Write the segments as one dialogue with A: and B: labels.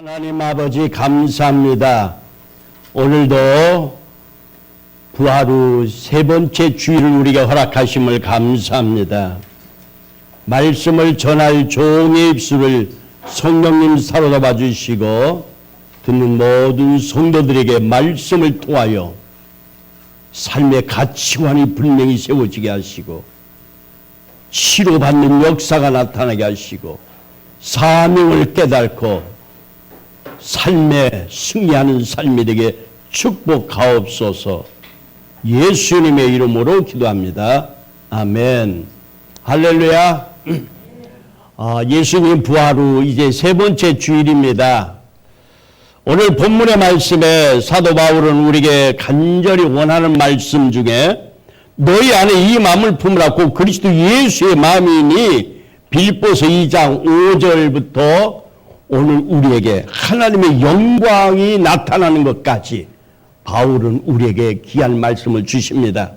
A: 하나님 아버지 감사합니다. 오늘도 부활 후 세 번째 주일을 우리가 허락하심을 감사합니다. 말씀을 전할 종의 입술을 성령님 사로잡아 주시고 듣는 모든 성도들에게 말씀을 통하여 삶의 가치관이 분명히 세워지게 하시고 치료받는 역사가 나타나게 하시고 사명을 깨닫고 삶에 승리하는 삶이 되게 축복하옵소서. 예수님의 이름으로 기도합니다. 아멘. 할렐루야. 예수님 부활 후 이제 세 번째 주일입니다. 오늘 본문의 말씀에 사도 바울은 우리에게 간절히 원하는 말씀 중에 너희 안에 이 마음을 품으라 곧 그리스도 예수의 마음이니 빌립보서 2장 5절부터 오늘 우리에게 하나님의 영광이 나타나는 것까지 바울은 우리에게 귀한 말씀을 주십니다.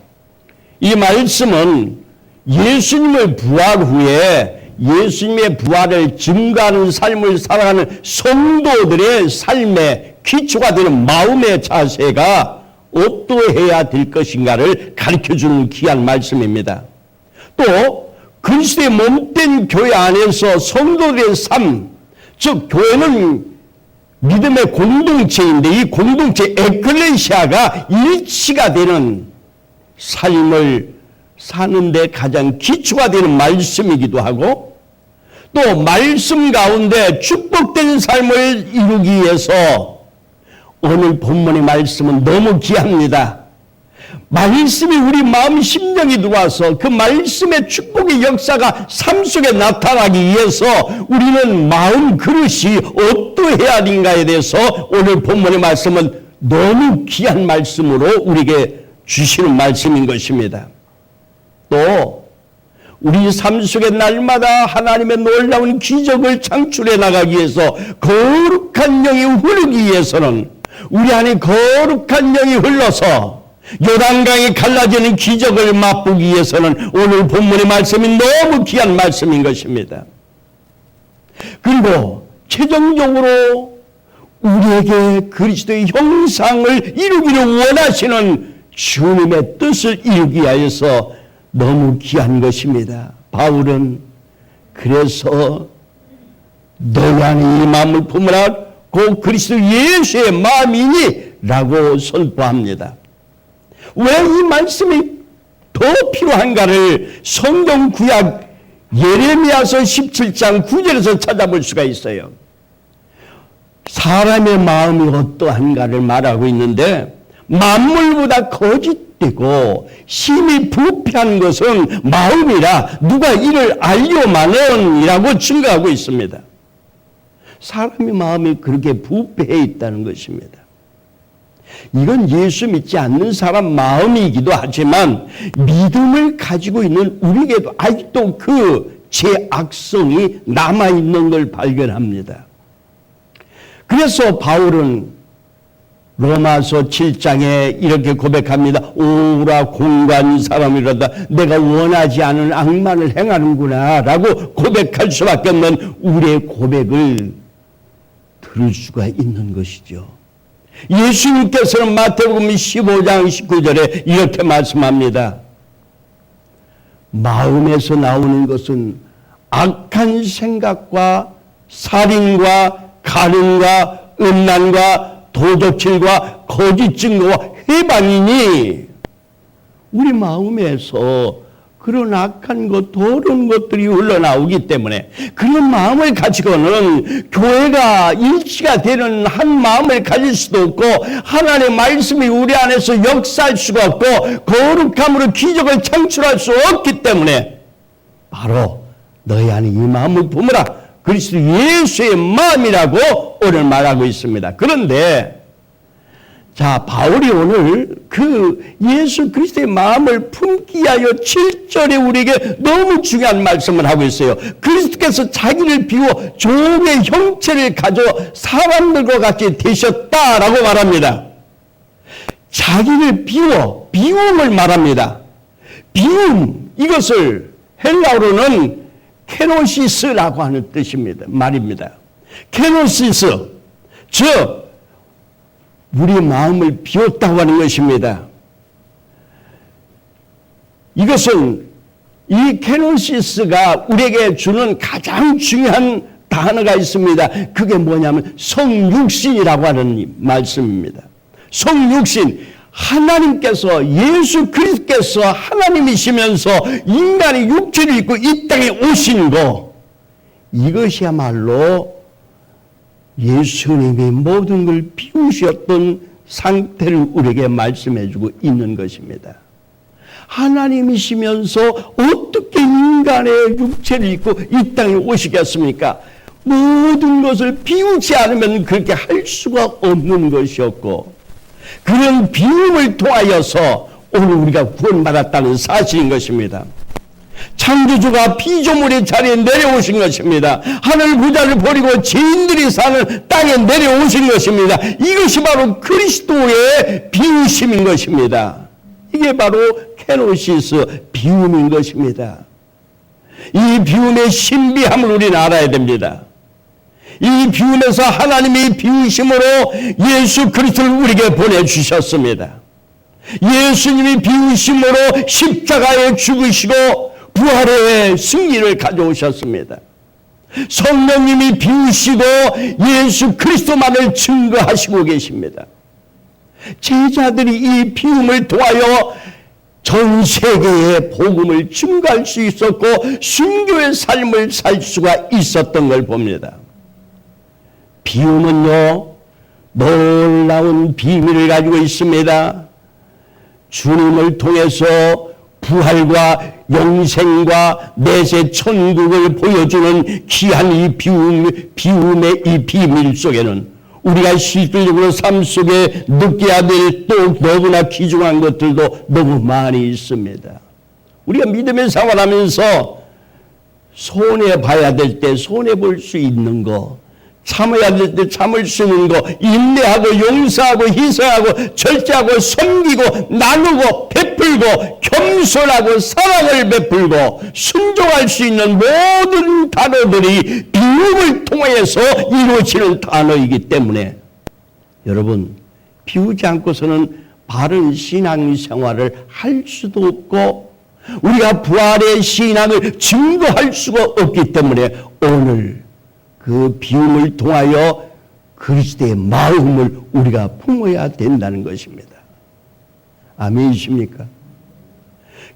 A: 이 말씀은 예수님의 부활 후에 예수님의 부활을 증거하는 삶을 살아가는 성도들의 삶의 기초가 되는 마음의 자세가 어떠해야 될 것인가를 가르쳐주는 귀한 말씀입니다. 또 그리스도의 몸된 교회 안에서 성도들의 삶, 즉 교회는 믿음의 공동체인데 이 공동체 에클레시아가 일치가 되는 삶을 사는데 가장 기초가 되는 말씀이기도 하고 또 말씀 가운데 축복된 삶을 이루기 위해서 오늘 본문의 말씀은 너무 귀합니다. 말씀이 우리 마음 심령이 들어와서 그 말씀의 축복의 역사가 삶 속에 나타나기 위해서 우리는 마음 그릇이 어떠해야 하는가에 대해서 오늘 본문의 말씀은 너무 귀한 말씀으로 우리에게 주시는 말씀인 것입니다. 또 우리 삶 속에 날마다 하나님의 놀라운 기적을 창출해 나가기 위해서 거룩한 영이 흐르기 위해서는 우리 안에 거룩한 영이 흘러서 요단강이 갈라지는 기적을 맛보기 위해서는 오늘 본문의 말씀이 너무 귀한 말씀인 것입니다. 그리고 최종적으로 우리에게 그리스도의 형상을 이루기를 원하시는 주님의 뜻을 이루기 위해서 너무 귀한 것입니다. 바울은 그래서 너희 안에 이 마음을 품으라 곧 그리스도 예수의 마음이니 라고 선포합니다. 왜 이 말씀이 더 필요한가를 성경 구약 예레미야서 17장 9절에서 찾아볼 수가 있어요. 사람의 마음이 어떠한가를 말하고 있는데 만물보다 거짓되고 심히 부패한 것은 마음이라 누가 이를 알려마는 이라고 증거하고 있습니다. 사람의 마음이 그렇게 부패해 있다는 것입니다. 이건 예수 믿지 않는 사람 마음이기도 하지만 믿음을 가지고 있는 우리에게도 아직도 그 죄악성이 남아있는 걸 발견합니다. 그래서 바울은 로마서 7장에 이렇게 고백합니다. 오라 공간 사람이라다 내가 원하지 않은 악만을 행하는구나 라고 고백할 수밖에 없는 우리의 고백을 들을 수가 있는 것이죠. 예수님께서는 마태복음 15장 19절에 이렇게 말씀합니다. 마음에서 나오는 것은 악한 생각과 살인과 간음과 음란과 도적질과 거짓 증거와 해방이니 우리 마음에서 그런 악한 것, 더러운 것들이 흘러나오기 때문에 그런 마음을 가지고는 교회가 일치가 되는 한 마음을 가질 수도 없고 하나님의 말씀이 우리 안에서 역사할 수가 없고 거룩함으로 기적을 창출할 수 없기 때문에 바로 너희 안에 이 마음을 품으라 그리스도 예수의 마음이라고 오늘 말하고 있습니다. 그런데 자, 바울이 오늘 그 예수 그리스도의 마음을 품기 위하여 7절에 우리에게 너무 중요한 말씀을 하고 있어요. 그리스도께서 자기를 비워 종의 형체를 가져 사람들과 같이 되셨다라고 말합니다. 자기를 비워, 비움을 말합니다. 비움, 이것을 헬라어로는 케노시스라고 하는 뜻입니다. 말입니다. 케노시스, 즉 우리 마음을 비웠다고 하는 것입니다. 이것은 이 케노시스가 우리에게 주는 가장 중요한 단어가 있습니다. 그게 뭐냐면 성육신이라고 하는 말씀입니다. 성육신, 하나님께서, 예수 그리스도께서 하나님이시면서 인간의 육체를 입고 이 땅에 오신 거, 이것이야말로 예수님이 모든 걸 비우셨던 상태를 우리에게 말씀해주고 있는 것입니다. 하나님이시면서 어떻게 인간의 육체를 입고 이 땅에 오시겠습니까? 모든 것을 비우지 않으면 그렇게 할 수가 없는 것이었고, 그런 비움을 통하여서 오늘 우리가 구원받았다는 사실인 것입니다. 창조주가 피조물의 자리에 내려오신 것입니다. 하늘 부자를 버리고 죄인들이 사는 땅에 내려오신 것입니다. 이것이 바로 그리스도의 비우심인 것입니다. 이게 바로 케노시스, 비움인 것입니다. 이 비움의 신비함을 우리는 알아야 됩니다. 이 비움에서 하나님이 비우심으로 예수 그리스도를 우리에게 보내주셨습니다. 예수님이 비우심으로 십자가에 죽으시고 부활의 승리를 가져오셨습니다. 성령님이 비우시고 예수 그리스도만을 증거하시고 계십니다. 제자들이 이 비움을 통하여 전 세계에 복음을 증거할 수 있었고 순교의 삶을 살 수가 있었던 걸 봅니다. 비움은요, 놀라운 비밀을 가지고 있습니다. 주님을 통해서 부활과 영생과 내세 천국을 보여주는 귀한 이 비움의 이 비밀 속에는 우리가 실질적으로 삶 속에 느껴야 될 또 너무나 귀중한 것들도 너무 많이 있습니다. 우리가 믿음의 생활하면서 손해봐야 될 때 손해볼 수 있는 거, 참아야 될 때 참을 수 있는 거, 인내하고 용서하고 희생하고 절제하고 섬기고 나누고 베풀고 겸손하고 사랑을 베풀고 순종할 수 있는 모든 단어들이 비움을 통해서 이루어지는 단어이기 때문에 여러분, 비우지 않고서는 바른 신앙생활을 할 수도 없고 우리가 부활의 신앙을 증거할 수가 없기 때문에 오늘 그 비움을 통하여 그리스도의 마음을 우리가 품어야 된다는 것입니다. 아멘이십니까?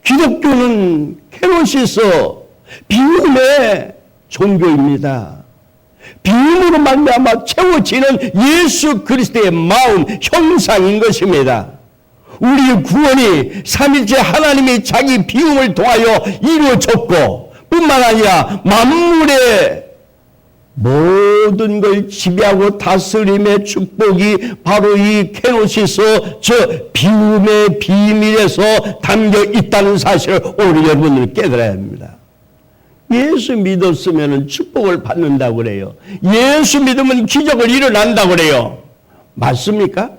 A: 기독교는 케노시스, 비움의 종교입니다. 비움으로 말미암아 채워지는 예수 그리스도의 마음, 형상인 것입니다. 우리의 구원이 삼위일체 하나님이 자기 비움을 통하여 이루어졌고 뿐만 아니라 만물의 모든 걸 지배하고 다스림의 축복이 바로 이 케노시스, 저 비움의 비밀에서 담겨 있다는 사실을 오늘 여러분들 깨달아야 합니다. 예수 믿었으면 축복을 받는다고 그래요. 예수 믿으면 기적을 일어난다고 그래요. 맞습니까?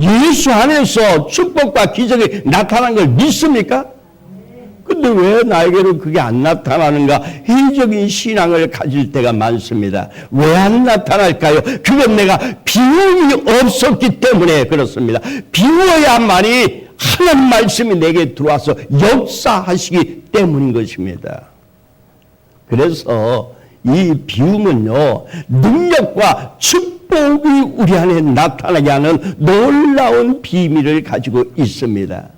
A: 예수 안에서 축복과 기적이 나타난 걸 믿습니까? 근데 왜 나에게는 그게 안 나타나는가? 회의적인 신앙을 가질 때가 많습니다. 왜 안 나타날까요? 그건 내가 비움이 없었기 때문에 그렇습니다. 비워야만이 하나님 말씀이 내게 들어와서 역사하시기 때문인 것입니다. 그래서 이 비움은요, 능력과 축복이 우리 안에 나타나게 하는 놀라운 비밀을 가지고 있습니다.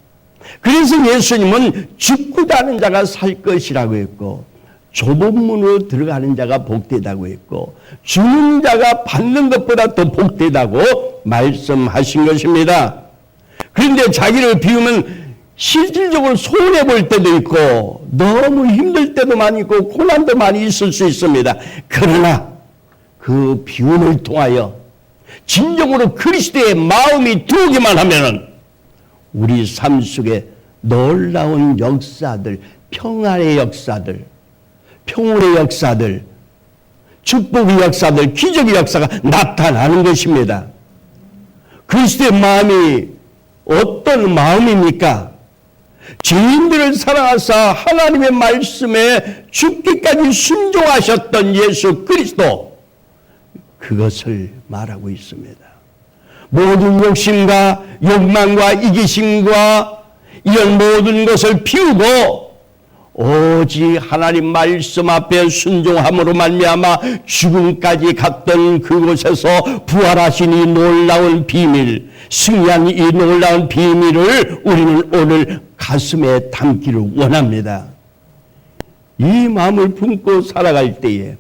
A: 그래서 예수님은 죽고 다는 자가 살 것이라고 했고 좁은 문으로 들어가는 자가 복되다고 했고 주는 자가 받는 것보다 더 복되다고 말씀하신 것입니다. 그런데 자기를 비우면 실질적으로 손해볼 때도 있고 너무 힘들 때도 많이 있고 고난도 많이 있을 수 있습니다. 그러나 그 비움을 통하여 진정으로 그리스도의 마음이 들어오기만 하면은 우리 삶 속에 놀라운 역사들, 평안의 역사들, 평온의 역사들, 축복의 역사들, 기적의 역사가 나타나는 것입니다. 그리스도의 마음이 어떤 마음입니까? 죄인들을 사랑하사 하나님의 말씀에 죽기까지 순종하셨던 예수 그리스도, 그것을 말하고 있습니다. 모든 욕심과 욕망과 이기심과 이런 모든 것을 피우고 오직 하나님 말씀 앞에 순종함으로 말미암아 죽음까지 갔던 그곳에서 부활하신 이 놀라운 비밀, 승리한 이 놀라운 비밀을 우리는 오늘 가슴에 담기를 원합니다. 이 마음을 품고 살아갈 때에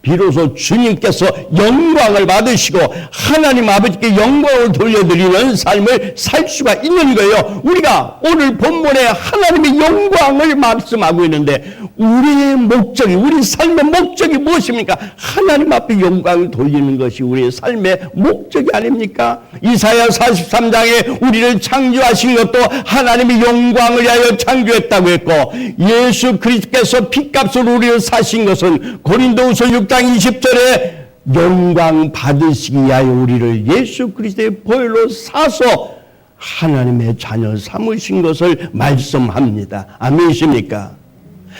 A: 비로소 주님께서 영광을 받으시고 하나님 아버지께 영광을 돌려드리는 삶을 살 수가 있는 거예요. 우리가 오늘 본문에 하나님의 영광을 말씀하고 있는데 우리의 목적이, 우리 삶의 목적이 무엇입니까? 하나님 앞에 영광을 돌리는 것이 우리의 삶의 목적이 아닙니까? 이사야 43장에 우리를 창조하신 것도 하나님의 영광을 위하여 창조했다고 했고, 예수 그리스도께서 핏값으로 우리를 사신 것은 고린도후서 6장 20절에 영광 받으시기 위하여 우리를 예수 그리스도의 보혈로 사서 하나님의 자녀 삼으신 것을 말씀합니다. 아멘이십니까?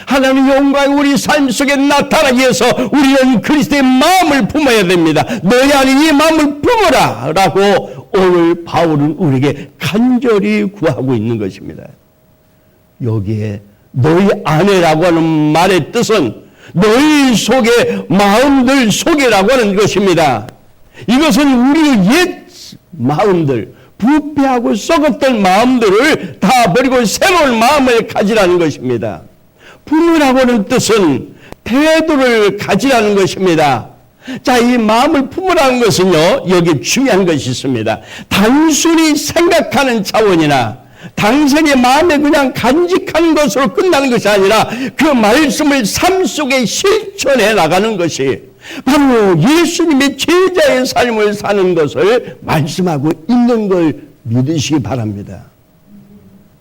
A: 하나님의 영광이 우리 삶 속에 나타나기 위해서 우리는 그리스도의 마음을 품어야 됩니다. 너희 안에 이 마음을 품어라 라고 오늘 바울은 우리에게 간절히 구하고 있는 것입니다. 여기에 너희 안에라고 하는 말의 뜻은 너희 속에, 마음들 속에라고 하는 것입니다. 이것은 우리의 옛 마음들, 부패하고 썩었던 마음들을 다 버리고 새로운 마음을 가지라는 것입니다. 품으라고 하는 뜻은 태도를 가지라는 것입니다. 자, 이 마음을 품으라는 것은요, 여기 중요한 것이 있습니다. 단순히 생각하는 차원이나 당신의 마음에 그냥 간직하는 것으로 끝나는 것이 아니라 그 말씀을 삶 속에 실천해 나가는 것이 바로 예수님의 제자의 삶을 사는 것을 말씀하고 있는 걸 믿으시기 바랍니다.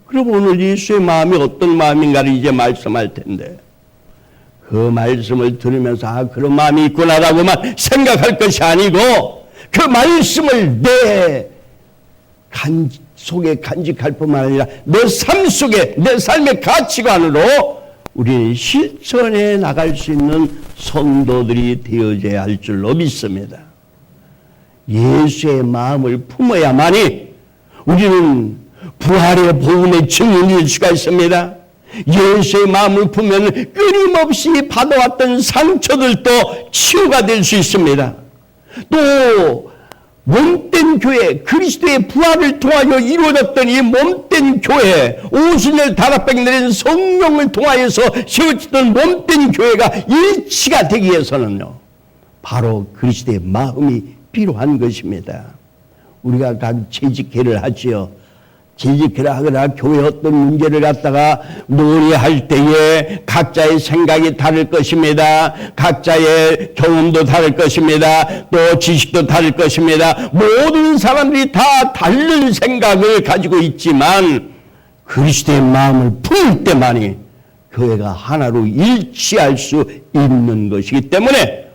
A: 그럼 오늘 예수의 마음이 어떤 마음인가를 이제 말씀할 텐데, 그 말씀을 들으면서 아, 그런 마음이 있구나라고만 생각할 것이 아니고 그 말씀을 내 속에 간직할 뿐만 아니라 내 삶 속에, 내 삶의 가치관으로 우리는 실천해 나갈 수 있는 성도들이 되어져야 할 줄로 믿습니다. 예수의 마음을 품어야만이 우리는 부활의 복음의 증인일 수가 있습니다. 예수의 마음을 품으면 끊임없이 받아왔던 상처들도 치유가 될 수 있습니다. 또 몸된 교회, 그리스도의 부활을 통하여 이루어졌던 이 몸된 교회, 오순절 다락방 내린 성령을 통하여서 세워졌던 몸된 교회가 일치가 되기 위해서는요, 바로 그리스도의 마음이 필요한 것입니다. 우리가 각 재직회를 하지요. 재직회를 하거나 교회 어떤 문제를 갖다가 논의할 때에 각자의 생각이 다를 것입니다. 각자의 경험도 다를 것입니다. 또 지식도 다를 것입니다. 모든 사람들이 다 다른 생각을 가지고 있지만 그리스도의 마음을 품을 때만이 교회가 하나로 일치할 수 있는 것이기 때문에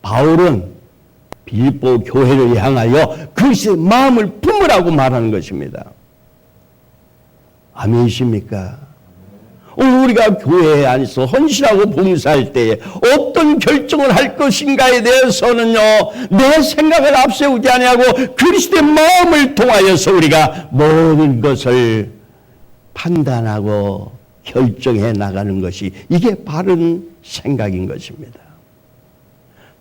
A: 바울은 빌립보 교회를 향하여 그리스도의 마음을 품으라고 말하는 것입니다. 아멘이십니까? 오늘 우리가 교회 안에서 헌신하고 봉사할 때에 어떤 결정을 할 것인가에 대해서는요, 내 생각을 앞세우지 아니하고 그리스도의 마음을 통하여서 우리가 모든 것을 판단하고 결정해 나가는 것이 이게 바른 생각인 것입니다.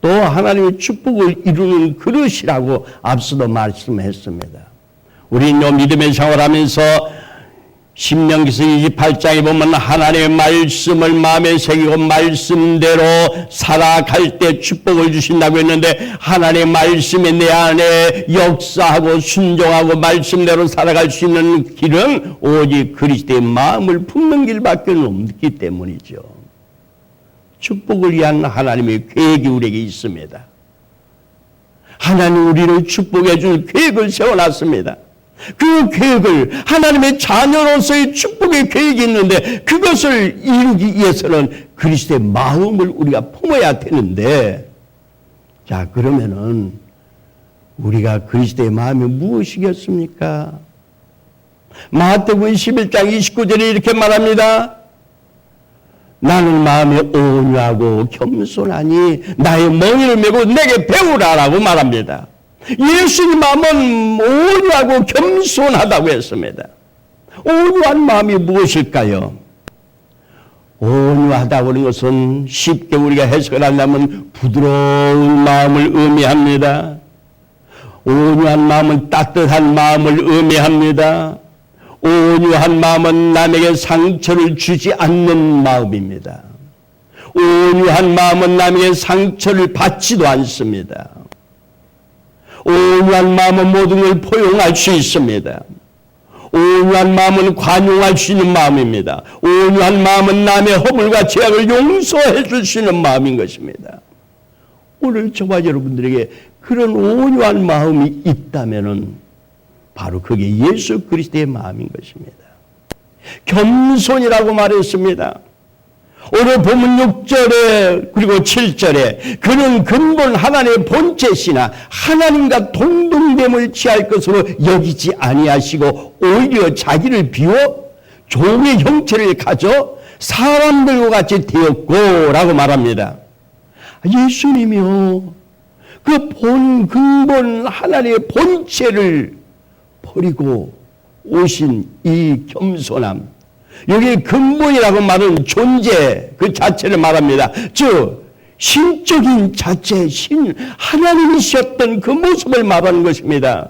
A: 또 하나님의 축복을 이루는 그릇이라고 앞서도 말씀했습니다. 우리는 믿음의 생활하면서 신명기서 28장에 보면 하나님의 말씀을 마음에 새기고 말씀대로 살아갈 때 축복을 주신다고 했는데, 하나님의 말씀이 내 안에 역사하고 순종하고 말씀대로 살아갈 수 있는 길은 오직 그리스도의 마음을 품는 길밖에 없기 때문이죠. 축복을 위한 하나님의 계획이 우리에게 있습니다. 하나님 우리를 축복해 줄 계획을 세워놨습니다. 그 계획을, 하나님의 자녀로서의 축복의 계획이 있는데 그것을 이루기 위해서는 그리스도의 마음을 우리가 품어야 되는데, 자, 그러면은 우리가 그리스도의 마음이 무엇이겠습니까? 마태복음 11장 29절에 이렇게 말합니다. 나는 마음에 온유하고 겸손하니 나의 멍에를 메고 내게 배우라라고 말합니다. 예수님 마음은 온유하고 겸손하다고 했습니다. 온유한 마음이 무엇일까요? 온유하다고 하는 것은 쉽게 우리가 해석을 한다면 부드러운 마음을 의미합니다. 온유한 마음은 따뜻한 마음을 의미합니다. 온유한 마음은 남에게 상처를 주지 않는 마음입니다. 온유한 마음은 남에게 상처를 받지도 않습니다. 온유한 마음은 모든 걸 포용할 수 있습니다. 온유한 마음은 관용할 수 있는 마음입니다. 온유한 마음은 남의 허물과 죄악을 용서해 줄 수 있는 마음인 것입니다. 오늘 저와 여러분들에게 그런 온유한 마음이 있다면은 바로 그게 예수 그리스도의 마음인 것입니다. 겸손이라고 말했습니다. 오늘 본문 6절에 그리고 7절에 그는 근본 하나님의 본체시나 하나님과 동등됨을 취할 것으로 여기지 아니하시고 오히려 자기를 비워 종의 형체를 가져 사람들과 같이 되었고 라고 말합니다. 예수님이요 그 근본 하나님의 본체를 버리고 오신 이 겸손함, 여기 근본이라고 말은 존재 그 자체를 말합니다. 즉 신적인 자체, 하나님이셨던 그 모습을 말하는 것입니다.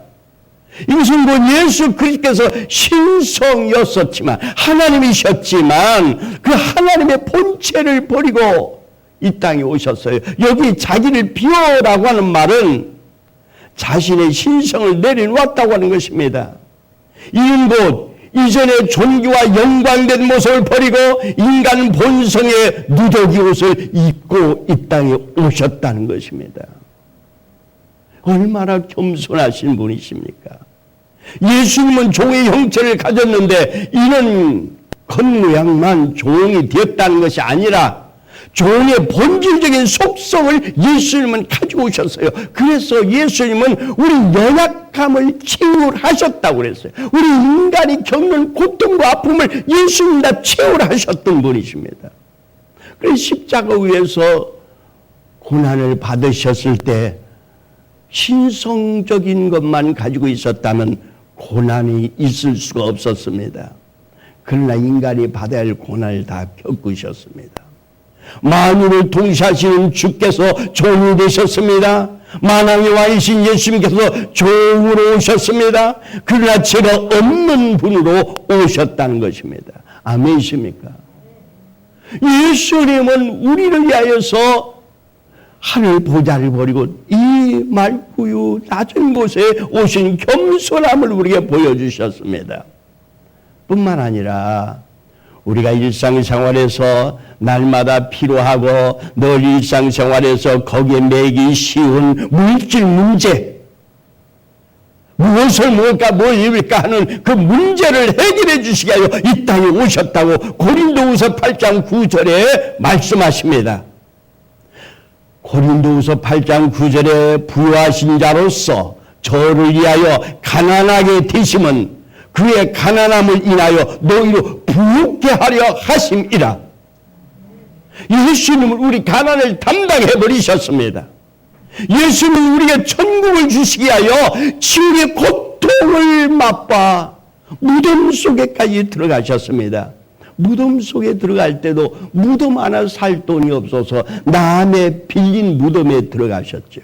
A: 이것은 곧 예수 그리스도께서 신성이었었지만 하나님이셨지만 그 하나님의 본체를 버리고 이 땅에 오셨어요. 여기 자기를 비워라고 하는 말은 자신의 신성을 내려놓았다고 하는 것입니다. 이는 곧 이전의 존귀와 영광된 모습을 버리고 인간 본성의 누더기 옷을 입고 이 땅에 오셨다는 것입니다. 얼마나 겸손하신 분이십니까? 예수님은 종의 형체를 가졌는데 이는 겉모양만 종이 되었다는 것이 아니라 종의 본질적인 속성을 예수님은 가지고 오셨어요. 그래서 예수님은 우리 연약함을 치유하셨다고 그랬어요. 우리 인간이 겪는 고통과 아픔을 예수님 다 치유하셨던 분이십니다. 그래서 십자가 위에서 고난을 받으셨을 때 신성적인 것만 가지고 있었다면 고난이 있을 수가 없었습니다. 그러나 인간이 받아야 할 고난을 다 겪으셨습니다. 만유를 통치하시는 주께서 종이 되셨습니다. 만왕의 왕이신 예수님께서 종으로 오셨습니다. 그러나 죄가 없는 분으로 오셨다는 것입니다. 아멘이십니까? 예수님은 우리를 위하여서 하늘 보좌를 버리고 이 맑고 낮은 곳에 오신 겸손함을 우리에게 보여주셨습니다. 뿐만 아니라 우리가 일상생활에서 날마다 필요하고 늘 일상생활에서 거기에 매기 쉬운 물질 문제, 무엇을 먹을까 뭘 입을까 하는 그 문제를 해결해 주시기 위하여 이 땅에 오셨다고 고린도후서 8장 9절에 말씀하십니다. 고린도후서 8장 9절에 부요하신 자로서 저를 위하여 가난하게 되심은 그의 가난함을 인하여 너희로 부유케 하려 하심이라. 예수님은 우리 가난을 담당해 버리셨습니다. 예수님은 우리에게 천국을 주시기 위하여 지옥의 고통을 맛봐 무덤 속에까지 들어가셨습니다. 무덤 속에 들어갈 때도 무덤 하나 살 돈이 없어서 남의 빌린 무덤에 들어가셨죠.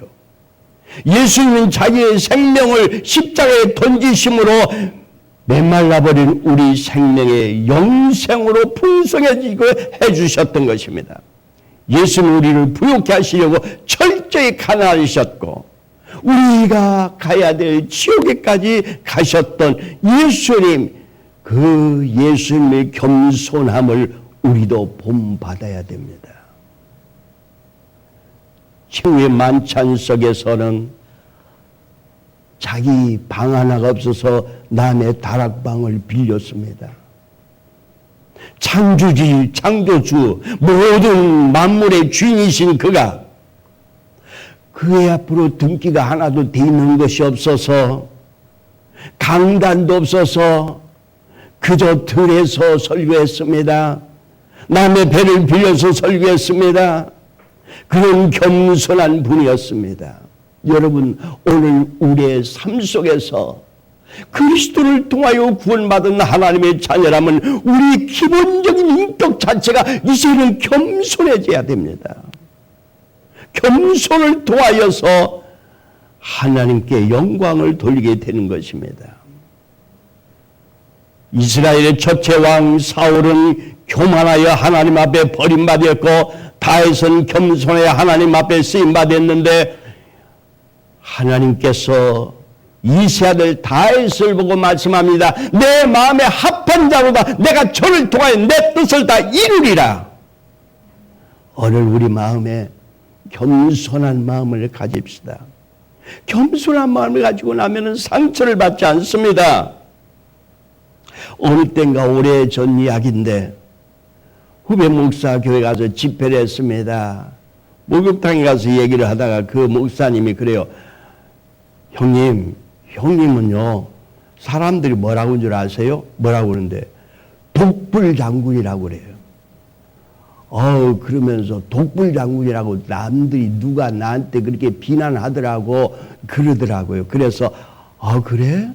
A: 예수님은 자기의 생명을 십자가에 던지심으로 메말라버린 우리 생명의 영생으로 풍성해지고 해주셨던 것입니다. 예수는 우리를 부욕케 하시려고 철저히 가난하셨고 우리가 가야 될 지옥에까지 가셨던 예수님, 그 예수님의 겸손함을 우리도 본받아야 됩니다. 최후의 만찬 속에서는 자기 방 하나가 없어서 남의 다락방을 빌렸습니다. 창조주, 모든 만물의 주인이신 그가 그의 앞으로 등기가 하나도 돼 있는 것이 없어서 강단도 없어서 그저 들에서 설교했습니다. 남의 배를 빌려서 설교했습니다. 그런 겸손한 분이었습니다. 여러분, 오늘 우리의 삶 속에서 그리스도를 통하여 구원받은 하나님의 자녀라면 우리 기본적인 인격 자체가 이제는 겸손해져야 됩니다. 겸손을 통하여서 하나님께 영광을 돌리게 되는 것입니다. 이스라엘의 첫째 왕 사울은 교만하여 하나님 앞에 버림받았고, 다윗은 겸손해 하나님 앞에 쓰임받았는데, 하나님께서 이세 아들 다윗을 보고 말씀합니다. 내 마음에 합한 자로다. 내가 저를 통하여 내 뜻을 다 이루리라. 오늘 우리 마음에 겸손한 마음을 가집시다. 겸손한 마음을 가지고 나면 상처를 받지 않습니다. 어느 때인가 오래전 이야기인데, 후배 목사 교회 가서 집회를 했습니다. 목욕탕에 가서 얘기를 하다가 그 목사님이 그래요. 형님은요, 사람들이 뭐라고 하는 줄 아세요? 뭐라고 그러는데, 독불장군이라고 그래요. 그러면서 독불장군이라고 남들이 누가 나한테 그렇게 비난하더라고 그러더라고요. 그래서, 그래?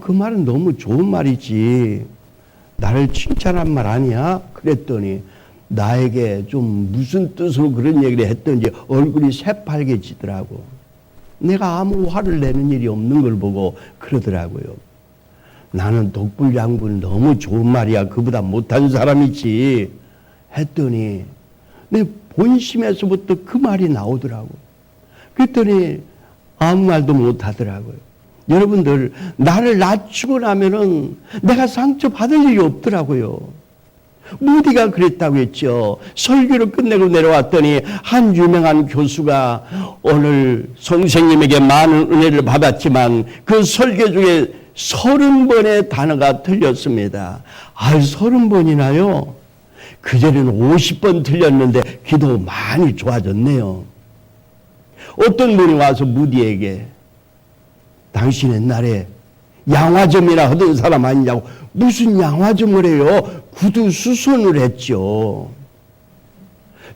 A: 그 말은 너무 좋은 말이지. 나를 칭찬한 말 아니야? 그랬더니, 나에게 좀 무슨 뜻으로 그런 얘기를 했던지 얼굴이 새빨개지더라고. 내가 아무 화를 내는 일이 없는 걸 보고 그러더라고요. 나는 독불장군 너무 좋은 말이야. 그보다 못한 사람이지. 했더니 내 본심에서부터 그 말이 나오더라고. 그랬더니 아무 말도 못하더라고요. 여러분들, 나를 낮추고 나면은 내가 상처받을 일이 없더라고요. 무디가 그랬다고 했죠. 설교를 끝내고 내려왔더니 한 유명한 교수가 오늘 선생님에게 많은 은혜를 받았지만 그 설교 중에 30번의 단어가 틀렸습니다. 30번이나요? 그전에는 50번 틀렸는데 기도 많이 좋아졌네요. 어떤 분이 와서 무디에게 당신 옛날에 양화점이나 하던 사람 아니냐고. 무슨 양화점을 해요? 구두 수선을 했죠.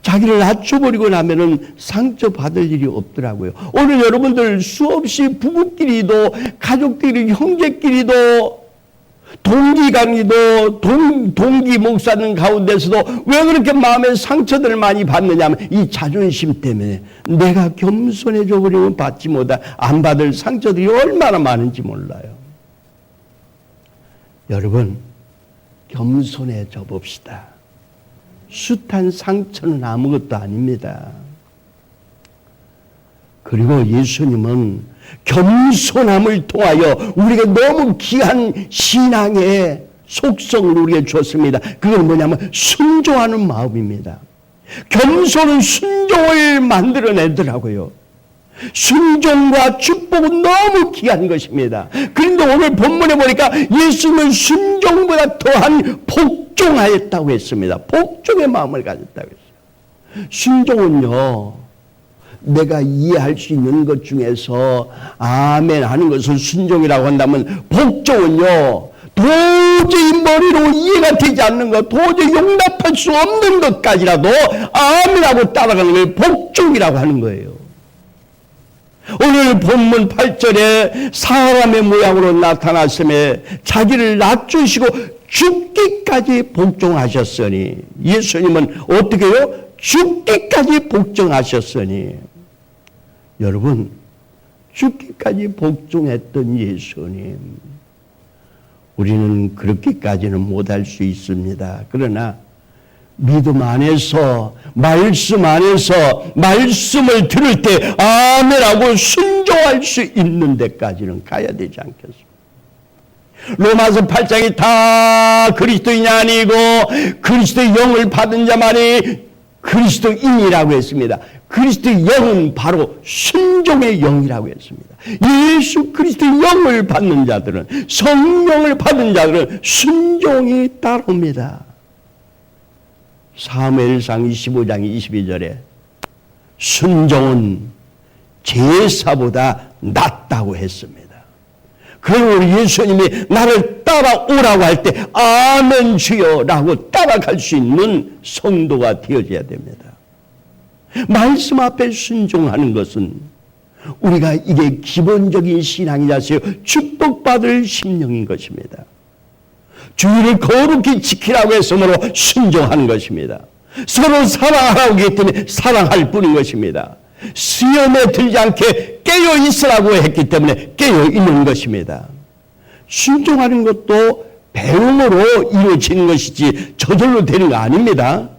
A: 자기를 낮춰버리고 나면은 상처받을 일이 없더라고요. 오늘 여러분들 수없이 부부끼리도, 가족끼리, 형제끼리도, 동기간이도, 동기 목사님 가운데서도 왜 그렇게 마음에 상처들을 많이 받느냐 하면 이 자존심 때문에 내가 겸손해져 버리면 받지 못할, 안 받을 상처들이 얼마나 많은지 몰라요. 여러분, 겸손해져 봅시다. 숱한 상처는 아무것도 아닙니다. 그리고 예수님은 겸손함을 통하여 우리에게 너무 귀한 신앙의 속성을 우리에게 줬습니다. 그건 뭐냐면 순종하는 마음입니다. 겸손은 순종을 만들어내더라고요. 순종과 축복은 너무 귀한 것입니다. 그런데 오늘 본문에 보니까 예수님은 순종보다 더한 복종하였다고 했습니다. 복종의 마음을 가졌다고 했어요. 순종은요, 내가 이해할 수 있는 것 중에서 아멘 하는 것을 순종이라고 한다면, 복종은요, 도저히 머리로 이해가 되지 않는 것, 도저히 용납할 수 없는 것까지라도 아멘하고 따라가는 걸 복종이라고 하는 거예요. 오늘 본문 8절에 사람의 모양으로 나타났음에 자기를 낮추시고 죽기까지 복종하셨으니, 예수님은 어떻게 해요? 죽기까지 복종하셨으니. 여러분, 죽기까지 복종했던 예수님, 우리는 그렇게까지는 못할 수 있습니다. 그러나 믿음 안에서, 말씀 안에서 말씀을 들을 때 아멘하고 순종할 수 있는 데까지는 가야 되지 않겠습니까? 로마서 8장이 다 그리스도인이 아니고 그리스도의 영을 받은 자만이 그리스도인이라고 했습니다. 그리스도의 영은 바로 순종의 영이라고 했습니다. 예수 그리스도의 영을 받는 자들은, 성령을 받은 자들은 순종이 따릅니다. 사무엘상 25장 22절에 순종은 제사보다 낫다고 했습니다. 그러므로 예수님이 나를 따라오라고 할 때 아멘 주여 라고 따라갈 수 있는 성도가 되어져야 됩니다. 말씀 앞에 순종하는 것은 우리가 이게 기본적인 신앙이라서 축복받을 심령인 것입니다. 주의를 거룩히 지키라고 했으므로 순종하는 것입니다. 서로 사랑하라고 했기 때문에 사랑할 뿐인 것입니다. 시험에 들지 않게 깨어 있으라고 했기 때문에 깨어 있는 것입니다. 순종하는 것도 배움으로 이루어지는 것이지 저절로 되는 거 아닙니다.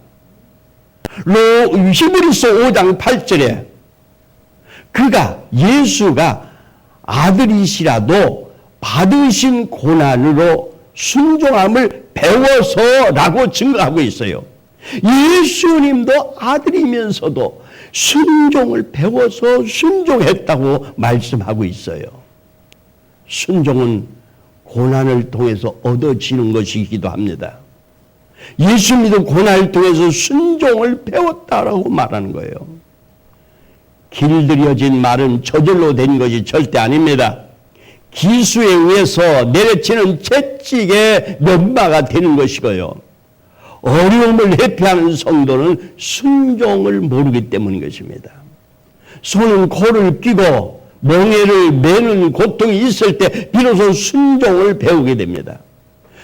A: 히브리서 5장 8절에 예수가 아들이시라도 받으신 고난으로 순종함을 배워서라고 증거하고 있어요. 예수님도 아들이면서도 순종을 배워서 순종했다고 말씀하고 있어요. 순종은 고난을 통해서 얻어지는 것이기도 합니다. 예수님도 고난을 통해서 순종을 배웠다라고 말하는 거예요. 길들여진 말은 저절로 된 것이 절대 아닙니다. 기수에 의해서 내려치는 채찍의 면마가 되는 것이고요. 어려움을 회피하는 성도는 순종을 모르기 때문인 것입니다. 손은 코를 끼고 멍에를 매는 고통이 있을 때 비로소 순종을 배우게 됩니다.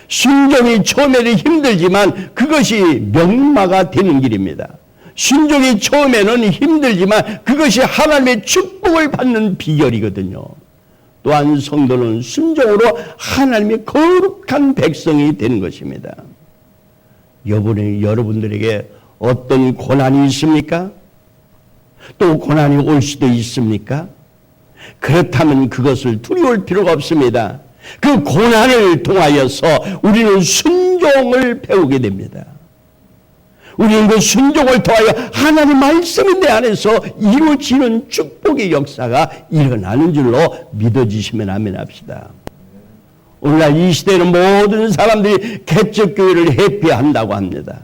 A: 순종이 처음에는 힘들지만 그것이 명마가 되는 길입니다. 순종이 처음에는 힘들지만 그것이 하나님의 축복을 받는 비결이거든요. 또한 성도는 순종으로 하나님의 거룩한 백성이 되는 것입니다. 여러분들에게 어떤 고난이 있습니까? 또 고난이 올 수도 있습니까? 그렇다면 그것을 두려울 필요가 없습니다. 그 고난을 통하여서 우리는 순종을 배우게 됩니다. 우리는 그 순종을 통하여 하나님 말씀이 내 안에서 이루어지는 축복의 역사가 일어나는 줄로 믿어지시면 아멘 합시다. 오늘날 이 시대에는 모든 사람들이 개척교회를 회피한다고 합니다.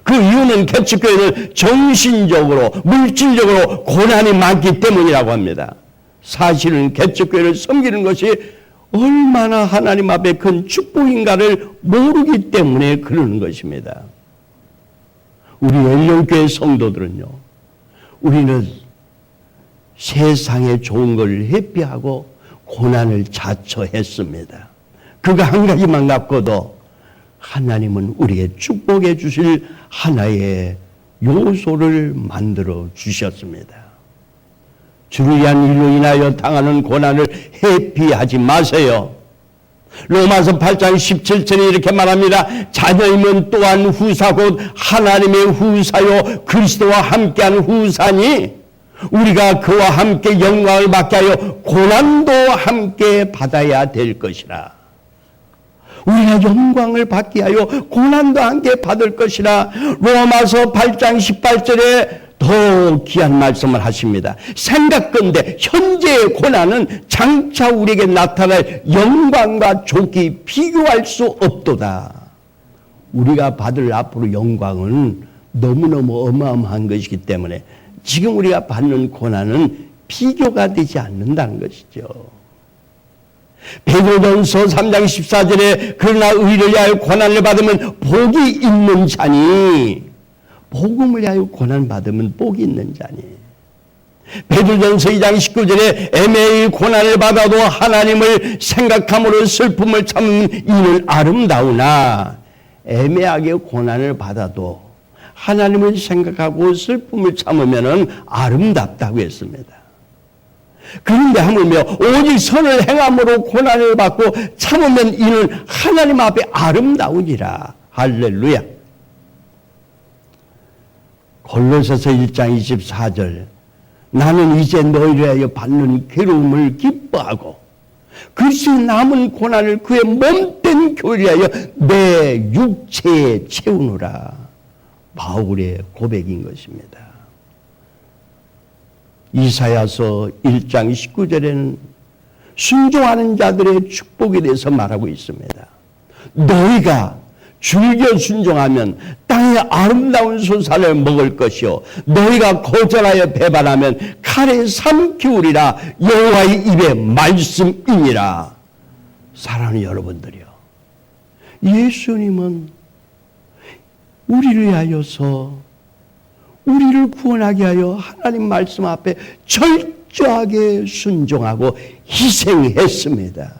A: 그 이유는 개척교회는 정신적으로 물질적으로 고난이 많기 때문이라고 합니다. 사실은 개척교회를 섬기는 것이 얼마나 하나님 앞에 큰 축복인가를 모르기 때문에 그러는 것입니다. 우리 연령교회 성도들은요, 우리는 세상에 좋은 걸 회피하고 고난을 자처했습니다. 그거 한 가지만 갖고도 하나님은 우리에게 축복해 주실 하나의 요소를 만들어 주셨습니다. 주를 위한 일로 인하여 당하는 고난을 회피하지 마세요. 로마서 8장 17절에 이렇게 말합니다. 자녀이면 또한 후사 곧 하나님의 후사요 그리스도와 함께한 후사니 우리가 그와 함께 영광을 받게 하여 고난도 함께 받아야 될 것이라. 우리가 영광을 받게 하여 고난도 함께 받을 것이라. 로마서 8장 18절에 더 귀한 말씀을 하십니다. 생각건대 현재의 고난은 장차 우리에게 나타날 영광과 좋게 비교할 수 없도다. 우리가 받을 앞으로 영광은 너무너무 어마어마한 것이기 때문에 지금 우리가 받는 고난은 비교가 되지 않는다는 것이죠. 베드로전서 3장 14절에 그러나 의를 위하여 고난을 받으면 복이 있는 자니 복음을 위하여 고난받으면 복이 있는 자니. 베드로전서 2장 19절에 애매히 고난을 받아도 하나님을 생각함으로 슬픔을 참는 이는 아름다우나 애매하게 고난을 받아도 하나님을 생각하고 슬픔을 참으면 아름답다고 했습니다. 그런데 하물며 오직 선을 행함으로 고난을 받고 참으면 이는 하나님 앞에 아름다우니라. 할렐루야. 골로새서 1장 24절 나는 이제 너희를 위하여 받는 괴로움을 기뻐하고 그리스도의 남은 고난을 그의 몸된 교회를 위하여 내 육체에 채우노라. 바울의 고백인 것입니다. 이사야서 1장 19절에는 순종하는 자들의 축복에 대해서 말하고 있습니다. 너희가 즐겨 순종하면 땅의 아름다운 소산을 먹을 것이요 너희가 거절하여 배반하면 칼에 삼키우리라. 여호와의 입의 말씀이니라. 사랑하는 여러분들이요, 예수님은 우리를 위하여서, 우리를 구원하게 하여 하나님 말씀 앞에 철저하게 순종하고 희생했습니다.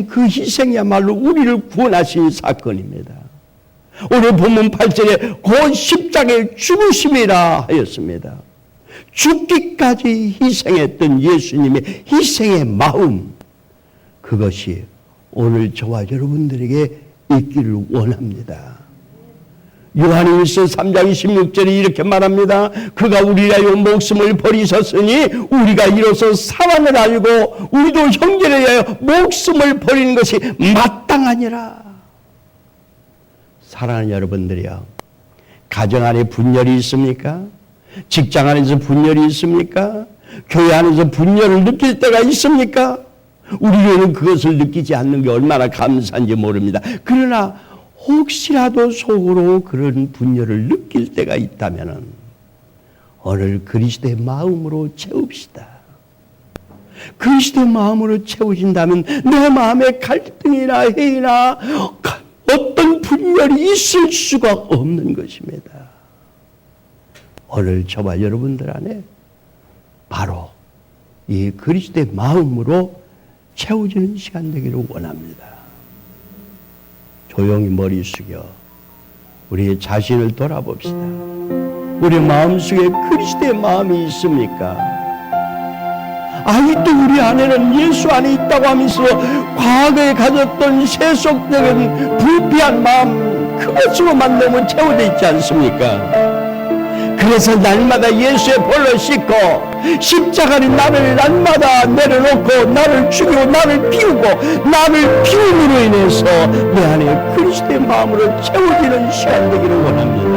A: 그 희생이야말로 우리를 구원하신 사건입니다. 오늘 본문 8절에 곧 십자가의 죽으심이라 하였습니다. 죽기까지 희생했던 예수님의 희생의 마음, 그것이 오늘 저와 여러분들에게 있기를 원합니다. 요한일서 3장 16절에 이렇게 말합니다. 그가 우리를 위하여 목숨을 버리셨으니 우리가 이로써 사랑을 알고 우리도 형제를 위하여 목숨을 버리는 것이 마땅하니라. 사랑하는 여러분들이요, 가정 안에 분열이 있습니까? 직장 안에서 분열이 있습니까? 교회 안에서 분열을 느낄 때가 있습니까? 우리는 그것을 느끼지 않는 게 얼마나 감사한지 모릅니다. 그러나 혹시라도 속으로 그런 분열을 느낄 때가 있다면 오늘 그리스도의 마음으로 채웁시다. 그리스도의 마음으로 채우신다면 내 마음에 갈등이나 해이나 어떤 분열이 있을 수가 없는 것입니다. 오늘 저와 여러분들 안에 바로 이 그리스도의 마음으로 채워지는 시간 되기를 원합니다. 조용히 머리 숙여 우리 자신을 돌아봅시다. 우리 마음속에 그리스도의 마음이 있습니까? 아직도 우리 안에는 예수 안에 있다고 하면서 과거에 가졌던 세속적인 불피한 마음, 그것으로만 너무 채워져 있지 않습니까? 그래서 날마다 예수의 볼로 씻고 십자가는 나를 날마다 내려놓고 나를 죽이고 나를 비우고 나를 비움으로 인해서 내 안에 그리스도의 마음으로 채워지는 시간 되기를 원합니다.